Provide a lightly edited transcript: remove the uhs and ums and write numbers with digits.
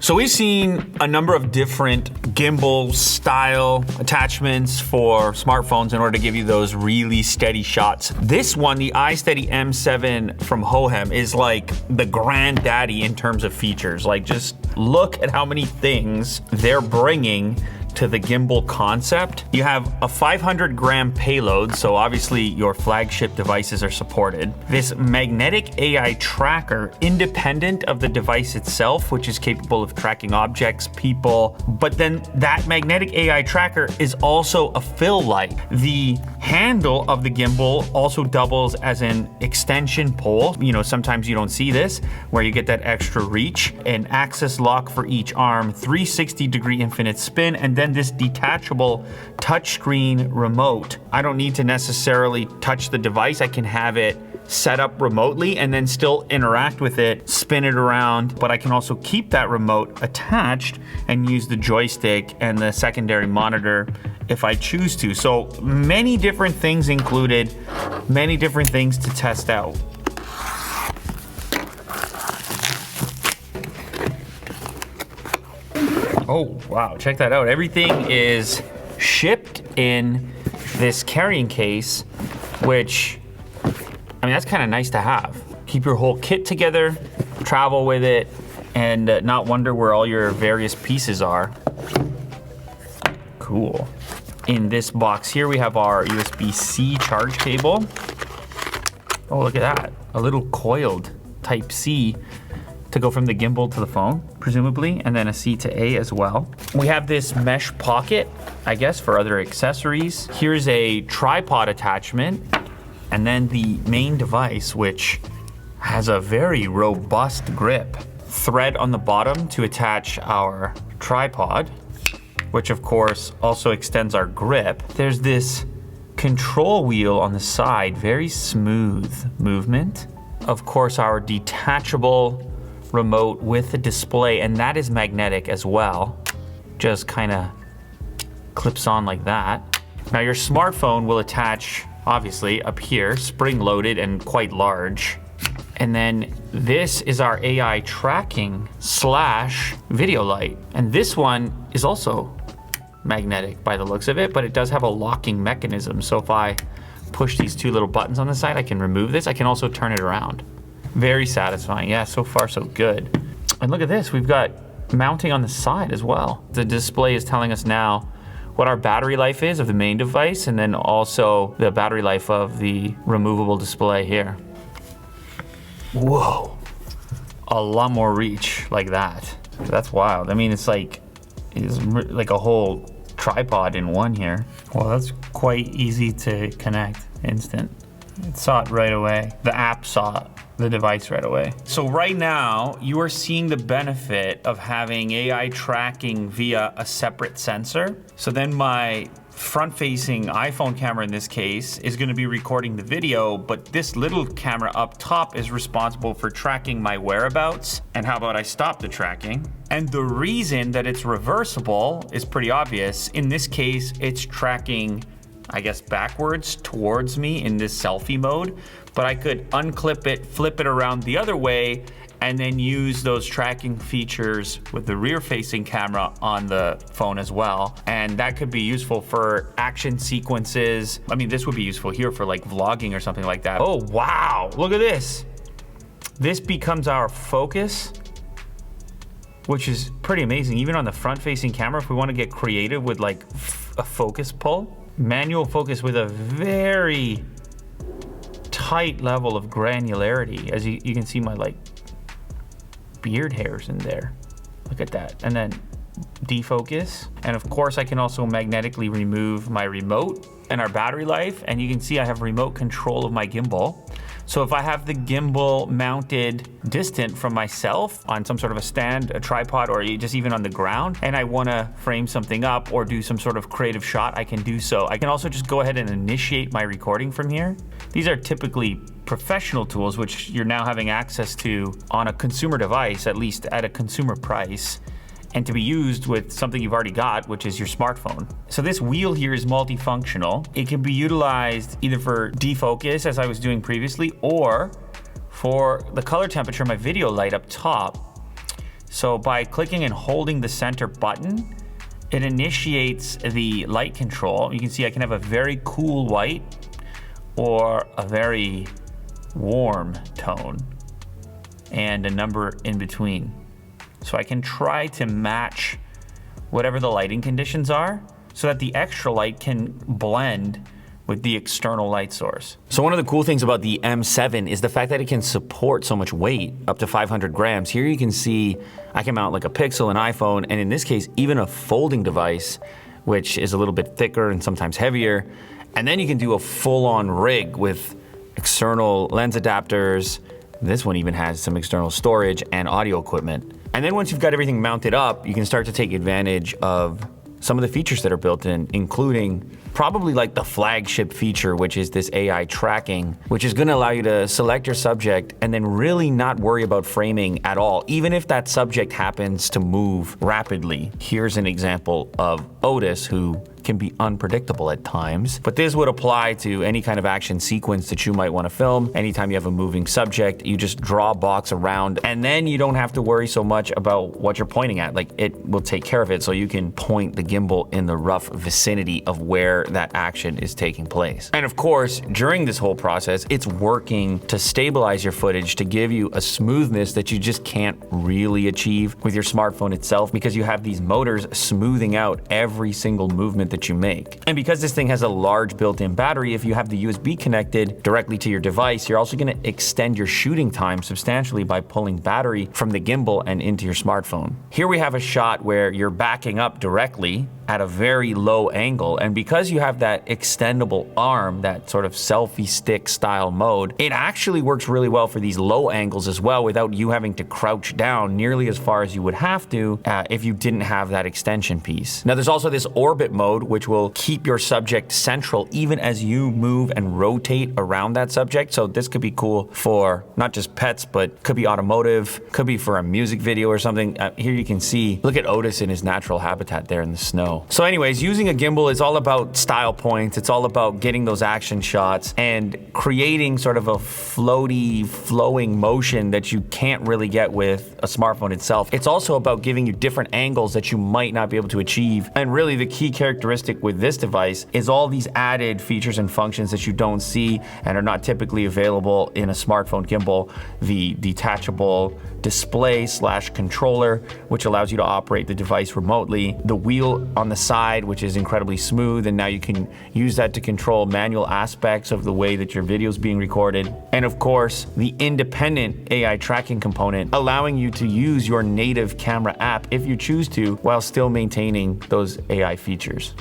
So we've seen a number of different gimbal style attachments for smartphones in order to give you those really steady shots. This one, the iSteady M7 from Hohem, is like the granddaddy in terms of features. Like, just look at how many things they're bringing to the gimbal concept. You have a 500-gram payload, so obviously your flagship devices are supported. This magnetic AI tracker, independent of the device itself, which is capable of tracking objects, people, but then that magnetic AI tracker is also a fill light. The handle of the gimbal also doubles as an extension pole. You know, sometimes you don't see this, where you get that extra reach, an access lock for each arm, 360-degree infinite spin, and then this detachable touchscreen remote. I don't need to necessarily touch the device. I can have it set up remotely and then still interact with it, spin it around, but I can also keep that remote attached and use the joystick and the secondary monitor if I choose to. So many different things included, many different things to test out. Oh, wow, check that out. Everything is shipped in this carrying case, which, I mean, that's kind of nice to have. Keep your whole kit together, travel with it, and not wonder where all your various pieces are. Cool. In this box here, we have our USB-C charge cable. Oh, look at that. A little coiled Type-C to go from the gimbal to the phone, presumably, and then a C to A as well. We have this mesh pocket, I guess, for other accessories. Here's a tripod attachment, and then the main device, which has a very robust grip. Thread on the bottom to attach our tripod, which of course also extends our grip. There's this control wheel on the side, very smooth movement. Of course, our detachable remote with a display, and that is magnetic as well. Just kind of clips on like that. Now your smartphone will attach, obviously, up here, spring-loaded and quite large. And then this is our AI tracking / video light. And this one is also magnetic by the looks of it, but it does have a locking mechanism. So if I push these two little buttons on the side, I can remove this. I can also turn it around. Very satisfying. Yeah, so far so good. And look at this, we've got mounting on the side as well. The display is telling us now what our battery life is of the main device, and then also the battery life of the removable display here. Whoa, a lot more reach like that. That's wild. I mean, it's like a whole tripod in one here. Well, that's quite easy to connect, instant. It saw it right away. The app saw the device right away. So right now, you are seeing the benefit of having AI tracking via a separate sensor. So then my front-facing iPhone camera in this case is gonna be recording the video, but this little camera up top is responsible for tracking my whereabouts. And how about I stop the tracking? And the reason that it's reversible is pretty obvious. In this case, it's tracking, I guess, backwards towards me in this selfie mode, but I could unclip it, flip it around the other way, and then use those tracking features with the rear-facing camera on the phone as well. And that could be useful for action sequences. I mean, this would be useful here for like vlogging or something like that. Oh, wow, look at this. This becomes our focus, which is pretty amazing. Even on the front-facing camera, if we want to get creative with like a focus pull. Manual focus with a very tight level of granularity. As you can see my like beard hairs in there. Look at that. And then defocus. And of course I can also magnetically remove my remote and our battery life. And you can see I have remote control of my gimbal. So if I have the gimbal mounted distant from myself on some sort of a stand, a tripod, or just even on the ground, and I wanna frame something up or do some sort of creative shot, I can do so. I can also just go ahead and initiate my recording from here. These are typically professional tools, which you're now having access to on a consumer device, at least at a consumer price, and to be used with something you've already got, which is your smartphone. So this wheel here is multifunctional. It can be utilized either for defocus, as I was doing previously, or for the color temperature, my video light up top. So by clicking and holding the center button, it initiates the light control. You can see I can have a very cool white or a very warm tone and a number in between. So I can try to match whatever the lighting conditions are so that the extra light can blend with the external light source. So one of the cool things about the M7 is the fact that it can support so much weight, up to 500 grams. Here you can see I can mount like a Pixel, an iPhone, and in this case, even a folding device, which is a little bit thicker and sometimes heavier. And then you can do a full-on rig with external lens adapters. This one even has some external storage and audio equipment. And then once you've got everything mounted up, you can start to take advantage of some of the features that are built in, including probably like the flagship feature, which is this AI tracking, which is gonna allow you to select your subject and then really not worry about framing at all, even if that subject happens to move rapidly. Here's an example of Otis, who can be unpredictable at times, but this would apply to any kind of action sequence that you might want to film. Anytime you have a moving subject, you just draw a box around, and then you don't have to worry so much about what you're pointing at. Like, it will take care of it, so you can point the gimbal in the rough vicinity of where that action is taking place. And of course, during this whole process, it's working to stabilize your footage, to give you a smoothness that you just can't really achieve with your smartphone itself, because you have these motors smoothing out every single movement that you make. And because this thing has a large built-in battery, if you have the USB connected directly to your device, you're also gonna extend your shooting time substantially by pulling battery from the gimbal and into your smartphone. Here we have a shot where you're backing up directly at a very low angle, and because you have that extendable arm, that sort of selfie stick style mode, it actually works really well for these low angles as well, without you having to crouch down nearly as far as you would have to if you didn't have that extension piece. Now there's also this orbit mode, which will keep your subject central even as you move and rotate around that subject. So this could be cool for not just pets, but could be automotive, could be for a music video or something. Here you can see, look at Otis in his natural habitat there in the snow. So anyways, using a gimbal is all about style points. It's all about getting those action shots and creating sort of a floaty, flowing motion that you can't really get with a smartphone itself. It's also about giving you different angles that you might not be able to achieve. And really the key characteristic with this device is all these added features and functions that you don't see and are not typically available in a smartphone gimbal. The detachable display / controller, which allows you to operate the device remotely. The wheel on the side, which is incredibly smooth, and now you can use that to control manual aspects of the way that your video is being recorded. And of course, the independent AI tracking component, allowing you to use your native camera app if you choose to, while still maintaining those AI features.